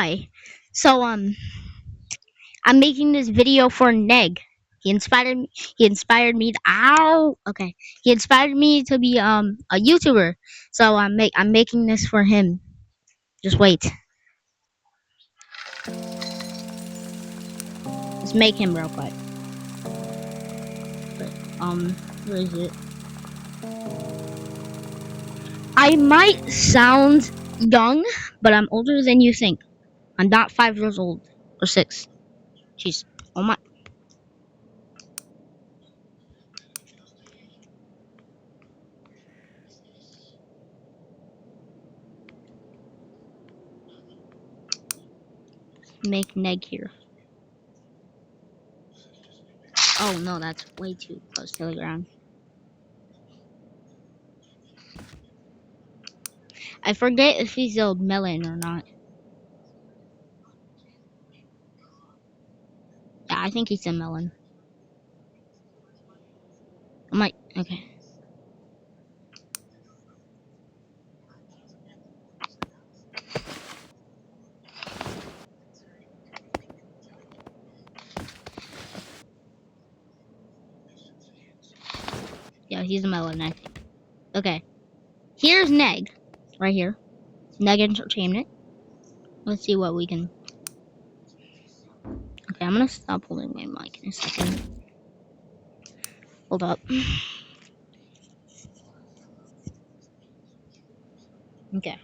Hi. So I'm making this video for NEG. He inspired me to, ow okay. He inspired me to be a YouTuber. So I'm making this for him. Just wait. Let's make him real quick. But, where is it? I might sound young, but I'm older than you think. I'm not 5 years old or 6. Jeez. Oh my. Make NEG here. Oh no, that's way too close to the ground. I forget if he's a melon or not. Yeah, I think he's a melon. I might. Okay. Yeah, he's a melon, I think. Okay. Here's Neg. Right here. Neg Entertainment. Let's see what we can. Okay, I'm gonna stop holding my mic in a second. Hold up. Okay.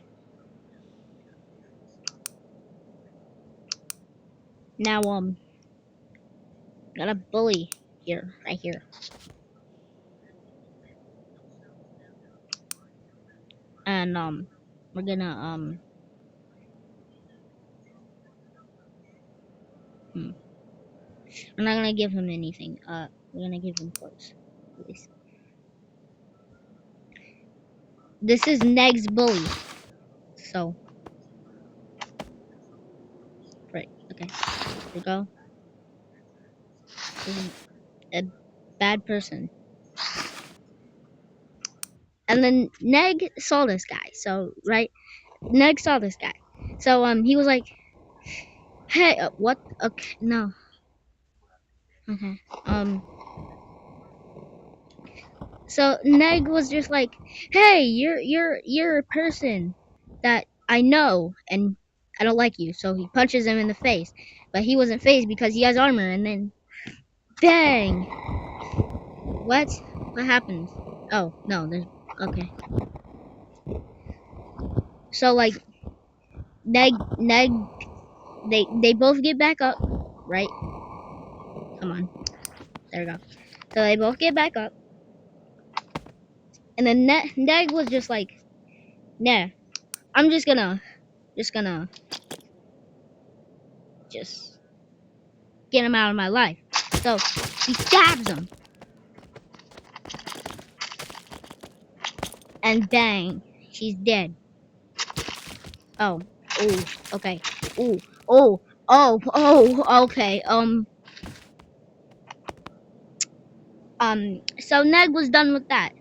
Now, got a bully here, right here. And, we're gonna, we're not gonna give him anything. We're gonna give him clothes. Please. This is Neg's bully. So. Right, okay. Here we go. This is a bad person. And then Neg saw this guy. So, right? Neg saw this guy. So, he was like, hey, what? Okay, no. Okay. So Neg was just like, hey, you're a person that I know, and I don't like you. So he punches him in the face. But he wasn't phased because he has armor, and then, bang! What? What happened? Oh, no, there's, okay. So, like, Neg, they both get back up, right? Come on. There we go. So they both get back up. And then Neg was just like, nah, I'm just gonna just get him out of my life. So he stabs him. And bang, she's dead. Oh, ooh, okay. Ooh, okay. So Neg was done with that.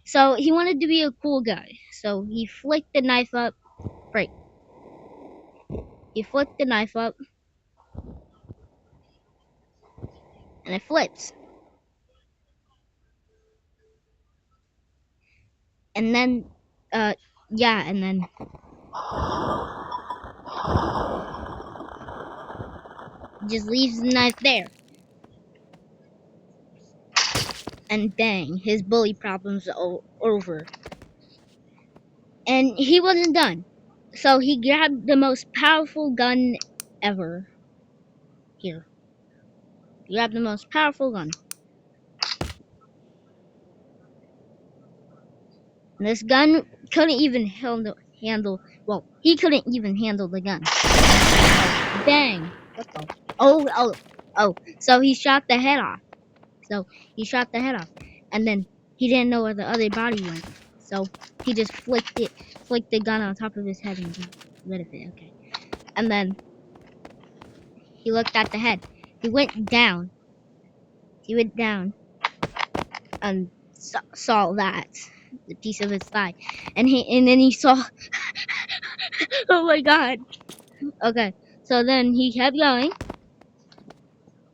So he wanted to be a cool guy. So he flicked the knife up. Right. He flicked the knife up. And it flips. And then, yeah, and then just leaves the knife there. And bang, his bully problem's over. And he wasn't done. So he grabbed the most powerful gun ever. Here. He grabbed the most powerful gun. And this gun couldn't even handle, well, he couldn't even handle the gun. Oh, bang. What the? Oh. So he shot the head off. And then he didn't know where the other body went. So he just flicked the gun on top of his head and got rid of it. Okay. And then he looked at the head. He went down and saw that, the piece of his thigh. And then he saw, oh my god. Okay, so then he kept going.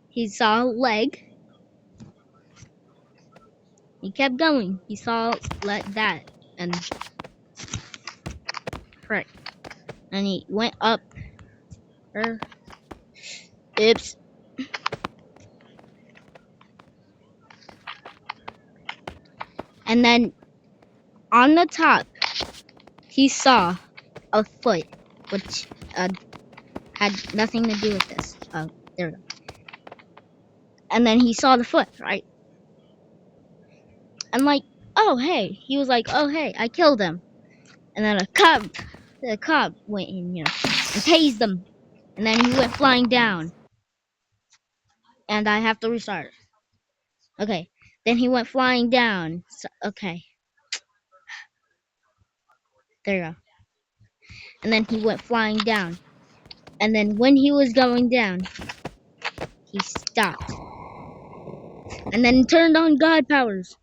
He saw a leg. He kept going. He saw that and frick. And he went up. Oops. And then on the top, he saw a foot, which had nothing to do with this. Oh, there we go. And then he saw the foot, right? And like, oh hey, he was like, oh hey, I killed him. And then the cop went in, and tased him. And then he went flying down. And I have to restart. Okay. Then he went flying down. So, okay. There you go. And then he went flying down. And then when he was going down, he stopped. And then turned on God powers.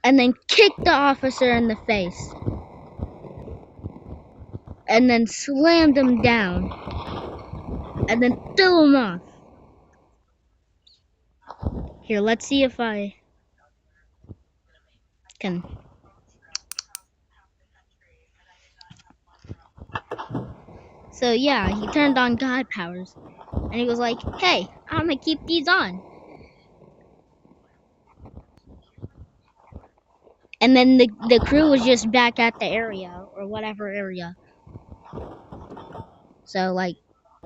And then kicked the officer in the face. And then slammed him down. And then threw him off. Here, let's see if I can. So yeah, he turned on God powers. And he was like, hey, I'm gonna keep these on. And then the crew was just back at the area, or whatever area. So like,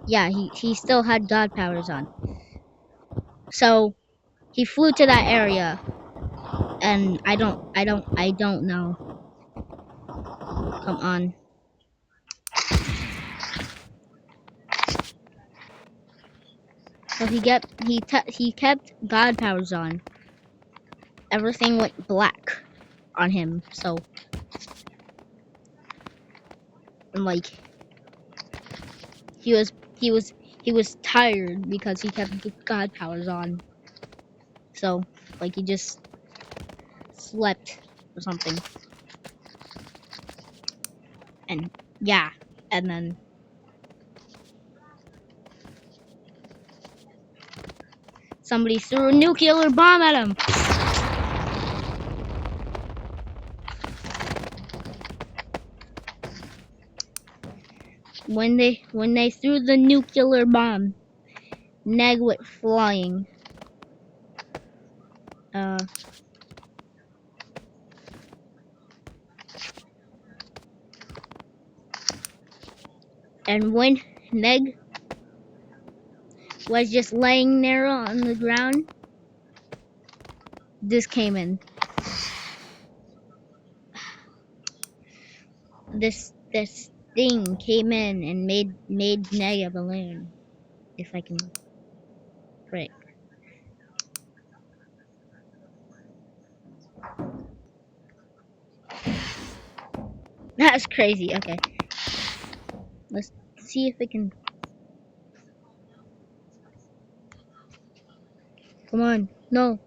yeah, he still had God powers on. So he flew to that area, and I don't know. Come on. So he kept God powers on. Everything went black on him. So, and like he was he was tired because he kept God powers on. So like he just slept or something. And yeah, and then somebody threw a nuclear bomb at him. When they threw the nuclear bomb, NEG went flying. And when NEG was just laying there on the ground, this came in. This thing came in and made NEG a balloon. If I can frick. That's crazy. Okay. Let's see if it can. Come on. No.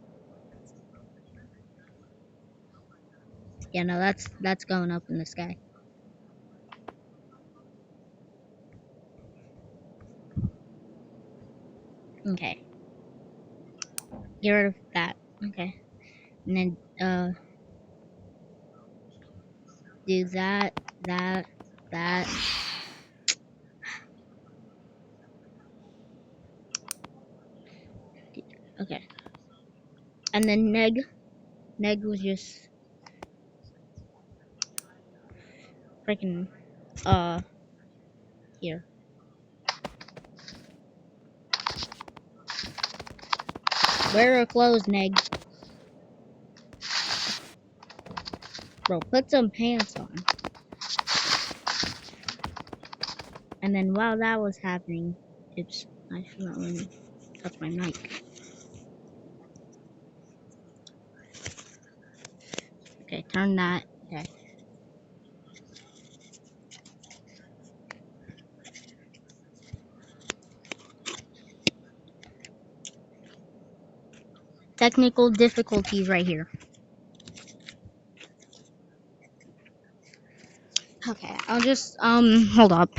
Yeah, no, that's going up in the sky. Okay. Get rid of that. Okay. And then do that. Okay. And then NEG was just freaking here. Wear your clothes, NEG. Bro, put some pants on. And then while that was happening, oops, I should not let me touch my mic. Okay, turn that. Okay. Technical difficulties right here. Okay, I'll just hold up.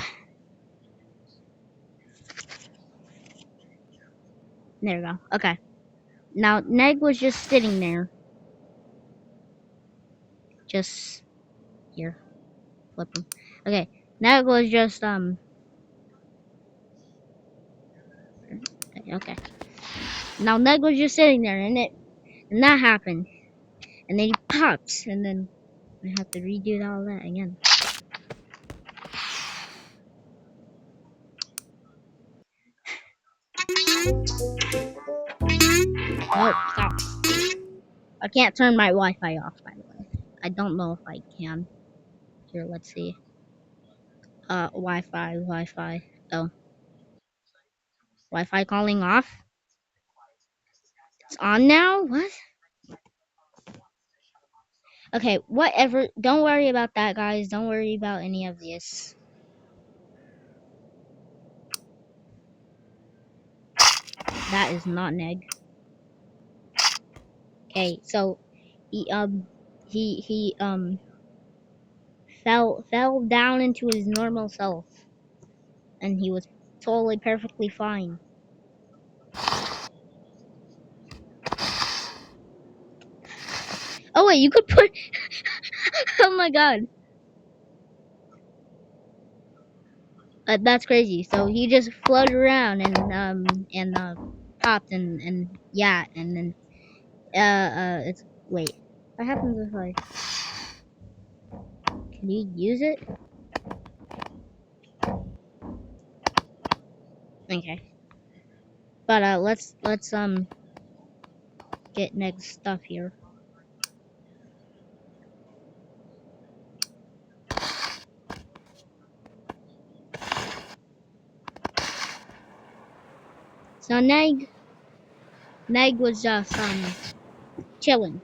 There we go. Okay. Now Neg was just sitting there. Just here. Flip him. Okay. Neg was just okay. Now Neg was just sitting there and that happened. And then he pops and then I have to redo all that again. Nope, stop. I can't turn my Wi-Fi off, by the way. I don't know if I can. Here, let's see. Wi-Fi. Oh, Wi-Fi calling off. It's on now? What? Okay, whatever. Don't worry about that, guys. Don't worry about any of this. That is not Neg. Okay, so he fell down into his normal self, and he was totally perfectly fine. Oh wait, you could put. Oh my god, that's crazy. So he just floated around and popped and yeah, and then it's wait. What happens if I? Can you use it? Okay. But let's get next stuff here. So Neg was just chilling,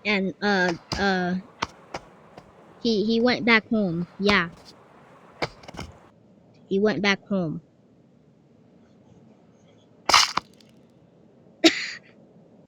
and he went back home. Yeah, he went back home.